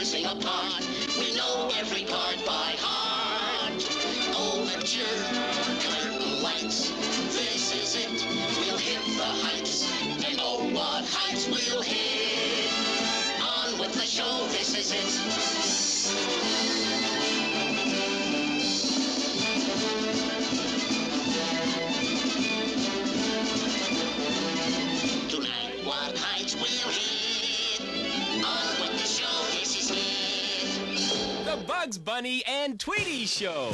sing a part. We know every part by heart. Overture, curtain lights. This is it. We'll hit the heights. And oh, what heights we'll hit. On with the show. This is it. Tonight, what heights we'll hit. On with the show. This is it. The Bugs Bunny and Tweety Show.